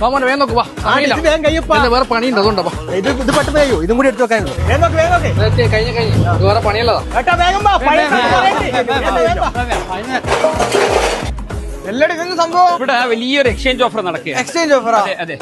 മോനെ വേഗം നോക്ക് വാ. വേറെ പണിയുണ്ട് അതുകൊണ്ടാ. ഇത് പെട്ടെന്ന് കഴിയോ? ഇതും കൂടി എടുത്ത് വെക്കാനുള്ളൂ. കഴിഞ്ഞ വേറെ പണിയുള്ളതാ. സംഭവം ഇവിടെ വലിയൊരു എക്സ്ചേഞ്ച് ഓഫർ നടക്കുക. എക്സ്ചേഞ്ച് ഓഫർ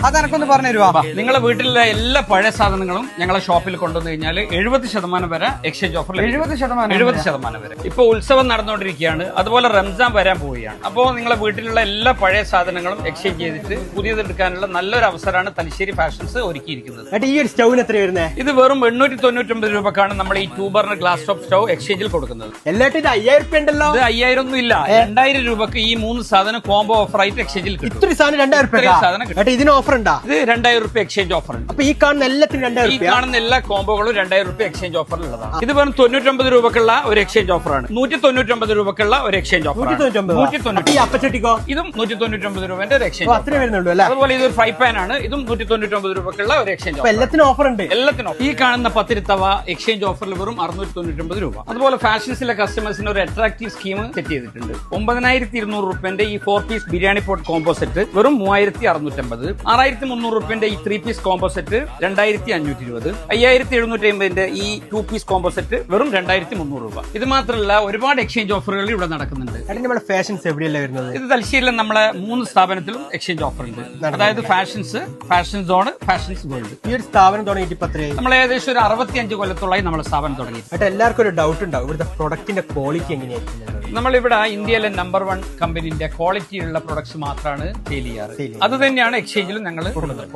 അതെനക്കൊന്ന് പറഞ്ഞു തരുവാ. നിങ്ങളെ വീട്ടിലെ എല്ലാ പഴയ സാധനങ്ങളും ഞങ്ങളെ ഷോപ്പിൽ കൊണ്ടുവന്നു കഴിഞ്ഞാൽ 70% വരെ എക്സ്ചേഞ്ച് ഓഫർ. 70% വരെ. ഇപ്പൊ ഉത്സവം നടന്നുകൊണ്ടിരിക്കുകയാണ്, അതുപോലെ റംസാൻ വരാൻ പോവുകയാണ്. അപ്പോൾ നിങ്ങളെ വീട്ടിലുള്ള എല്ലാ പഴയ സാധനങ്ങളും എക്സ്ചേഞ്ച് ചെയ്തിട്ട് പുതിയത് എടുക്കാനുള്ള നല്ലൊരു അവസരമാണ് തലശ്ശേരി ഫാഷൻസ് ഒരുക്കിയിരിക്കുന്നത്. ഈ ഒരു സ്റ്റൗവിന് എത്ര വരുന്നത്? ഇത് വെറും 899 രൂപക്കാണ് നമ്മൾ ഈ 2 ബർണർ ഗ്ലാസ് ടോപ്പ് സ്റ്റൗ എക്സ്ചേഞ്ചിൽ കൊടുക്കുന്നത്. എല്ലായിട്ടും 5000 രൂപ ഉണ്ടല്ലോ. ഇത് 5000 ഒന്നും ഇല്ല, 2000 രൂപക്ക് ഈ 3 സാധനം കോംബോ ഓഫർ ആയിട്ട് എക്സ്ചേഞ്ചിൽ കിട്ടും. ഇത്ര സാധനം 2000 രൂപ. ഇതിന് ഓഫർ ഉണ്ടാ? ഇത് 2000 രൂപ എക്സ്ചേഞ്ച് ഓഫർ ഉണ്ട്. അപ്പൊ ഈ കാണുന്ന എല്ലാത്തിനും 2000 ഈ കാണുന്ന എല്ലാ കോംബോകളും 2000 രൂപ എക്സ്ചേഞ്ച് ഓഫർ ഉള്ളതാണ്. ഇത് വെറും 99 രൂപക്കുള്ള ഒരു എക്സ്ചേഞ്ച് ഓഫറാണ്. 199 രൂപക്കുള്ള ഒരു എക്സ്ചേഞ്ച് ഓഫർ. 199. ഈ അപ്പച്ചട്ടിക്കോ? ഇതും 199 രൂപന്റെ ഒരു എക്സ്ചേഞ്ച്. അത്രേ വരുന്നുള്ളൂ അല്ലേ? അതുപോലെ ഇതൊരു ഫ്രൈ പാൻ ആണ്. ഇതും 199 രൂപക്കുള്ള ഒരു എക്സ്ചേഞ്ച് ഓഫർ. എല്ലാത്തിനും ഓഫർ ഉണ്ട്. എല്ലാത്തിനും. ഈ കാണുന്ന പത്തിരിത്തവ എക്സ്ചേഞ്ച് ഓഫറിൽ വെറും 699 രൂപ. അതുപോലെ ഫാഷൻസിലെ കസ്റ്റമേഴ്സിന് ഒരു അട്രാക്റ്റീവ് സ്കീം സെറ്റ് ചെയ്തിട്ടുണ്ട്. 9200 രൂപന്റെ ഈ 4 piece biryani pot combo set വെറും 3650. 6300 രൂപന്റെ ഈ 3 പീസ് കോംബോ സെറ്റ് 2520. 5750ന്റെ ഈ 2 പീസ് കോംബോ സെറ്റ് വെറും 2300 രൂപ. ഇത് മാത്രമല്ല ഒരുപാട് എക്സ്ചേഞ്ച് ഓഫറുകൾ ഇവിടെ നടക്കുന്നുണ്ട്. നമ്മുടെ ഫാഷൻസ് എവിടെയല്ല വരുന്നത്? ഇത് തലശ്ശേരിയിലെ നമ്മളെ 3 സ്ഥാപനത്തിലും എക്സ്ചേഞ്ച് ഓഫർ ഉണ്ട്. അതായത് fashions, fashion zone, fashions world. ഈ ഒരു സ്ഥാപനം തുടങ്ങിയിട്ട് നമ്മൾ ഏകദേശം ഒരു 65 കൊല്ലത്തോളായി നമ്മുടെ സ്ഥാപനം തുടങ്ങി. എല്ലാവർക്കും ഒരു ഡൗട്ട് ഉണ്ടാവും, ഇവിടുത്തെ പ്രൊഡക്റ്റിന്റെ ക്വാളിറ്റി എങ്ങനെയായിരിക്കും? നമ്മളിവിടെ ഇന്ത്യയിലെ നമ്പർ 1 കമ്പനിന്റെ ക്വാളിറ്റിയുള്ള പ്രൊഡക്ട്സ് മാത്രമാണ് സെയിൽ ചെയ്യാറ്. അത് തന്നെയാണ് എക്സ്ചേഞ്ചിലും ഞങ്ങൾ കൊടുക്കുന്നത്.